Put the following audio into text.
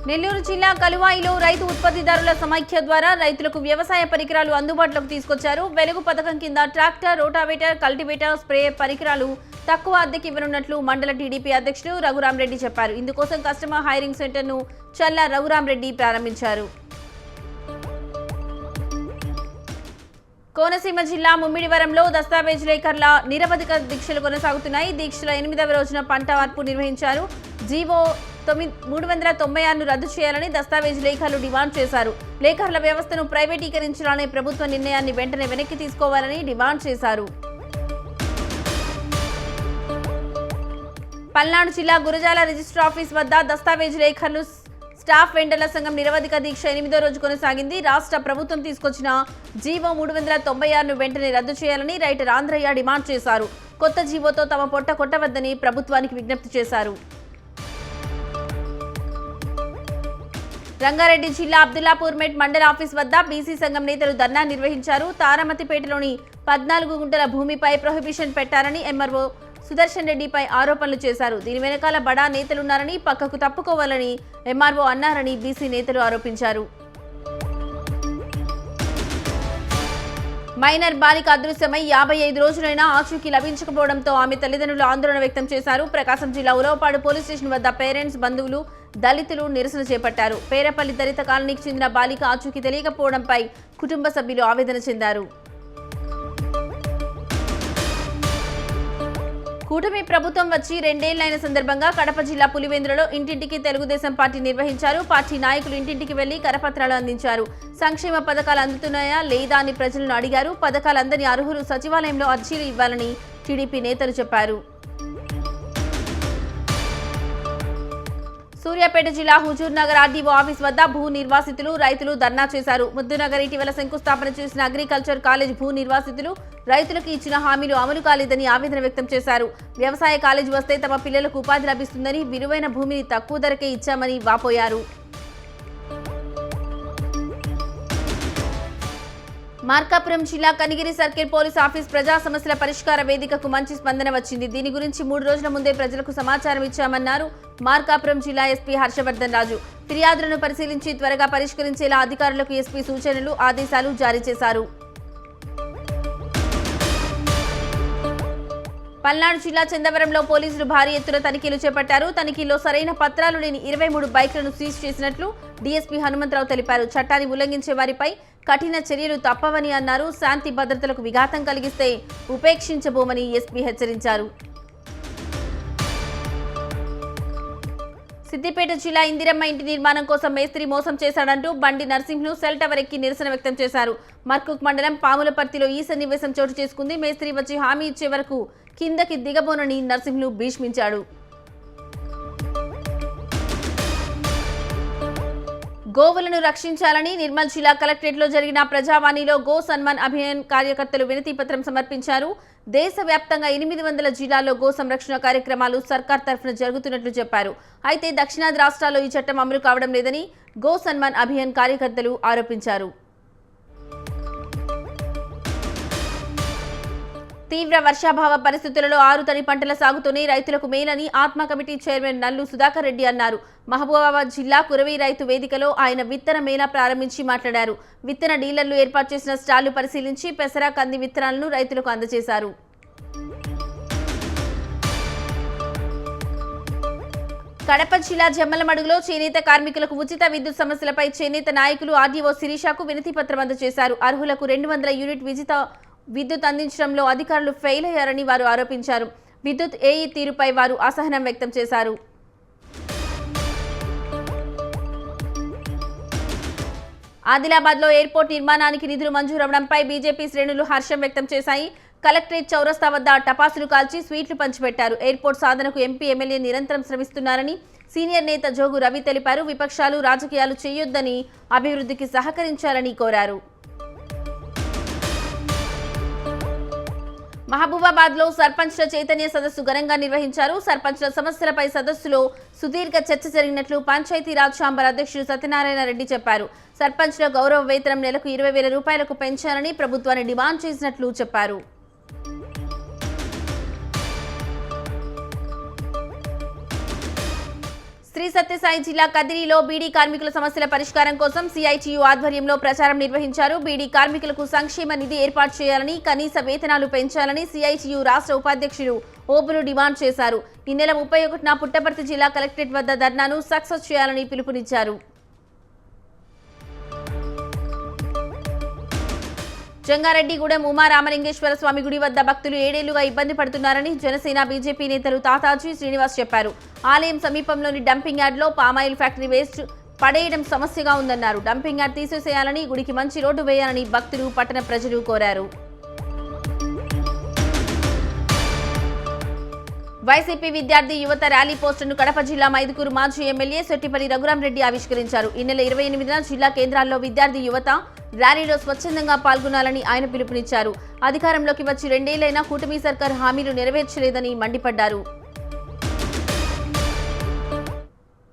నెల్లూరు జిల్లా కలువాయిలో రైతు ఉత్పత్తిదారుల సమైక్య ద్వారా రైతులకు వ్యవసాయ పరికరాలు అందుబాటులోకి తీసుకొచ్చారు. వెలుగు పథకం కింద ట్రాక్టర్, రోటావేటర్, కల్టివేటర్, స్ప్రే పరికరాలు తక్కువ అద్దెకి ఇవ్వనున్నట్లు మండల టీడీపీ అధ్యక్షుడు రఘురామరెడ్డి చెప్పారు. ఇందుకోసం కస్టమర్ హైరింగ్ సెంటర్ను చల్లా రఘురామరెడ్డి ప్రారంభించారు. కోనసీమ జిల్లా ముమ్మిడివరంలో దస్తావేజ్ లేఖర్ల నిరవధిక దీక్షలు కొనసాగుతున్నాయి. దీక్షల 8వ రోజున పంట మార్పు నిర్వహించారు. జీవో 396ను రద్దు చేయాలని దస్తావేజ్ లేఖర్లు డిమాండ్ చేశారు. లేఖర్ల వ్యవస్థను ప్రైవేటీకరించాలనే ప్రభుత్వ నిర్ణయాన్ని వెంటనే వెనక్కి తీసుకోవాలని డిమాండ్ చేశారు. పల్నాడు జిల్లా గురజాల రిజిస్టర్ ఆఫీస్ వద్ద దస్తావేజ్ లేఖర్లు స్టాఫ్ వెండర్ల సంఘం నిరవధిక దీక్ష 8వ రోజు కొనసాగింది. రాష్ట్ర ప్రభుత్వం తీసుకొచ్చిన జీవో 396ను వెంటనే రద్దు చేయాలని రైటర్ ఆంధ్రయ్య డిమాండ్ చేశారు. కొత్త జీవోతో తమ పొట్ట కొట్టవద్దని ప్రభుత్వానికి విజ్ఞప్తి చేశారు. రంగారెడ్డి జిల్లా అబ్దుల్లాపూర్ మెట్ మండల ఆఫీస్ వద్ద బీసీ సంఘం నేతలు ధర్నా నిర్వహించారు. తారామతిపేటలోని 14 గుంటల భూమిపై ప్రొహిబిషన్ పెట్టారని ఎంఆర్ఓ సుదర్శన్ రెడ్డిపై ఆరోపణలు చేశారు. దీని వెనకాల బడా నేతలున్నారని, పక్కకు తప్పుకోవాలని ఎంఆర్ఓ అన్నారని బీసీ నేతలు ఆరోపించారు. మైనర్ బాలిక అదృశ్యమై 55 రోజులైనా ఆచూకీ లభించకపోవడంతో ఆమె తల్లిదండ్రులు ఆందోళన వ్యక్తం చేశారు. ప్రకాశం జిల్లా ఉలవపాడు పోలీస్ స్టేషన్ వద్ద పేరెంట్స్, బంధువులు, దళితులు నిరసన చేపట్టారు. పేరపల్లి దళిత కాలనీకి చెందిన బాలిక ఆచూకీ తెలియకపోవడంపై కుటుంబ సభ్యులు ఆవేదన చెందారు. కూటమి ప్రభుత్వం వచ్చి 2 ఏళ్లైన సందర్భంగా కడప జిల్లా పులివెందులలో ఇంటింటికి తెలుగుదేశం పార్టీ నిర్వహించారు. పార్టీ నాయకులు ఇంటింటికి వెళ్లి కరపత్రాలు అందించారు. సంక్షేమ పథకాలు అందుతున్నాయా లేదా అని ప్రజలను అడిగారు. పథకాలు అందని అర్హులు సచివాలయంలో అర్జీలు ఇవ్వాలని టీడీపీ నేతలు చెప్పారు. సూర్యాపేట జిల్లా హుజూర్ నగర్ ఆర్డీఓ ఆఫీస్ వద్ద భూ నిర్వాసితులు, రైతులు ధర్నా చేశారు. ముద్దునగర్ ఇటీవల శంకుస్థాపన చేసిన అగ్రికల్చర్ కాలేజ్ భూ నిర్వాసితులు రైతులకు ఇచ్చిన హామీలు అమలు కాలేదని ఆవేదన వ్యక్తం చేశారు. వ్యవసాయ కాలేజ్ వస్తే తమ పిల్లలకు ఉపాధి లభిస్తుందని, విలువైన భూమిని తక్కువ ధరకే ఇచ్చామని వాపోయారు. మార్కాపురం జిల్లా కనిగిరి సర్కిల్ పోలీస్ ఆఫీస్ ప్రజా సమస్యల పరిష్కార వేదికకు మంచి స్పందన వచ్చింది. దీని గురించి 3 రోజుల ముందే ప్రజలకు సమాచారం ఇచ్చామన్నారు మార్కాపురం జిల్లా ఎస్పీ హర్షవర్ధన్ రాజు. ఫిర్యాదులను పరిశీలించి త్వరగా పరిష్కరించేలా అధికారులకు ఎస్పీ సూచనలు, ఆదేశాలు జారీ చేశారు. పల్నాడు జిల్లా చందవరంలో పోలీసులు భారీ ఎత్తున తనిఖీలు చేపట్టారు. తనిఖీల్లో సరైన పత్రాలు లేని 23 బైక్లను సీజ్ చేసినట్లు డీఎస్పీ హనుమంతరావు తెలిపారు. చట్టాన్ని ఉల్లంఘించే వారిపై కఠిన చర్యలు తప్పవని అన్నారు. శాంతి భద్రతలకు విఘాతం కలిగిస్తే ఉపేక్షించబోమని ఎస్పీ హెచ్చరించారు. సిద్దిపేట జిల్లా ఇందిరమ్మ ఇంటి నిర్మాణం కోసం మేస్త్రి మోసం చేశాడంటూ బండి నర్సింహ్ను సెల్ టవర్ ఎక్కి నిరసన వ్యక్తం చేశారు. మర్కుక్ మండలం పాములపర్తిలో ఈ సన్నివేశం చోటు చేసుకుంది. మేస్త్రి వచ్చి హామీ ఇచ్చే వరకు కిందకి దిగబోనని నర్సింహ్ను భీష్మించాడు. గోవులను రక్షించాలని నిర్మల్ జిల్లా కలెక్టరేట్లో జరిగిన ప్రజావాణిలో గో సన్మాన్ అభియాన్ కార్యకర్తలు వినతి పత్రం సమర్పించారు. దేశవ్యాప్తంగా 800 జిల్లాల్లో గో సంరక్షణ కార్యక్రమాలు సర్కార్ తరఫున జరుగుతున్నట్లు చెప్పారు. అయితే దక్షిణాది రాష్ట్రాల్లో ఈ చట్టం అమలు కావడం లేదని గో సన్మాన్ అభియాన్ కార్యకర్తలు ఆరోపించారు. తీవ్ర వర్షాభావ పరిస్థితులలో ఆరుతడి పంటల సాగుతోనే రైతులకు మేలని ఆత్మ కమిటీ చైర్మన్ నల్లు సుధాకర్ రెడ్డి అన్నారు. మహబూబాబాద్ జిల్లా కురవి రైతు వేదికలో ఆయన విత్తన మేళా ప్రారంభించి మాట్లాడారు. విత్తన డీలర్లు ఏర్పాటు చేసిన స్టాళ్లు పరిశీలించి పెసర, కంది విత్తనాలను రైతులకు అందజేశారు. కడప జిల్లా జమ్మలమడుగులో చేనేత కార్మికులకు ఉచిత విద్యుత్ సమస్యలపై చేనేత నాయకులు ఆర్డీఓ శిరీషకు వినతి పత్రం అందజేశారు. అర్హులకు 200 యూనిట్ విద్యుత్ అందించడంలో అధికారులు ఫెయిల్ అయ్యారని వారు ఆరోపించారు. విద్యుత్ ఏఈ తీరుపై వారు అసహనం వ్యక్తం చేశారు. ఆదిలాబాద్లో ఎయిర్పోర్ట్ నిర్మాణానికి నిధులు మంజూరవడంపై బీజేపీ శ్రేణులు హర్షం వ్యక్తం చేశాయి. కలెక్టరేట్ చౌరస్తా వద్ద టపాసులు కాల్చి స్వీట్లు పంచిపెట్టారు. ఎయిర్పోర్ట్ సాధనకు ఎంపీ, ఎమ్మెల్యే నిరంతరం శ్రమిస్తున్నారని సీనియర్ నేత జోగు రవి తెలిపారు. విపక్షాలు రాజకీయాలు చేయొద్దని, అభివృద్ధికి సహకరించాలని కోరారు. మహబూబాబాద్లో సర్పంచ్ల చైతన్య సదస్సు ఘనంగా నిర్వహించారు. సర్పంచ్ల సమస్యలపై సదస్సులో సుదీర్ఘ చర్చ జరిగినట్లు పంచాయతీరాజ్ ఛాంబర్ అధ్యక్షుడు సత్యనారాయణ రెడ్డి చెప్పారు. సర్పంచ్ల గౌరవ వేతనం నెలకు 20,000 రూపాయలకు పెంచాలని ప్రభుత్వాన్ని డిమాండ్ చేసినట్లు చెప్పారు. శ్రీ శ్రీ సత్యసాయి జిల్లా కదిరిలో బీడీ కార్మికుల సమస్యల పరిష్కారం కోసం సిఐటియు ఆధ్వర్యంలో ప్రచారం నిర్వహించారు. బీడీ కార్మికులకు సంక్షేమ నిధి ఏర్పాటు చేయాలని, కనీస వేతనాలు పెంచాలని సిఐటియు రాష్ట్ర ఉపాధ్యక్షుడు ఓపులు డిమాండ్ చేశారు. ఈ నెల 31న పుట్టపర్తి జిల్లా కలెక్టరేట్ వద్ద ధర్నాను సక్సెస్ చేయాలని పిలుపునిచ్చారు. జంగారెడ్డిగూడెం ఉమా రామలింగేశ్వర స్వామి గుడి వద్ద భక్తులు 7 ఏళ్లుగా ఇబ్బంది పడుతున్నారని జనసేన బీజేపీ నేతలు తాతాజీ శ్రీనివాస్ చెప్పారు. ఆలయం సమీపంలోని డంపింగ్ యార్డ్లో పామాయిల్ ఫ్యాక్టరీ వేస్ట్ పడేయడం సమస్యగా ఉందన్నారు. డంపింగ్ యార్డ్ తీసేసేయాలని, గుడికి మంచి రోడ్డు వేయాలని భక్తులు, పట్టణ ప్రజలు కోరారు. వైసీపీ విద్యార్థి యువత ర్యాలీ పోస్టర్ను కడప జిల్లా మైదుకూరు మాజీ ఎమ్మెల్యే శెట్టిపల్లి రఘురామరెడ్డి ఆవిష్కరించారు. ఈ నెల 28న జిల్లా కేంద్రాల్లో విద్యార్థి యువత ర్యాలీలో స్వచ్ఛందంగా పాల్గొనాలని ఆయన పిలుపునిచ్చారు. అధికారంలోకి వచ్చి 2 ఏళ్లైనా కూటమి సర్కార్ హామీలు నెరవేర్చలేదని మండిపడ్డారు.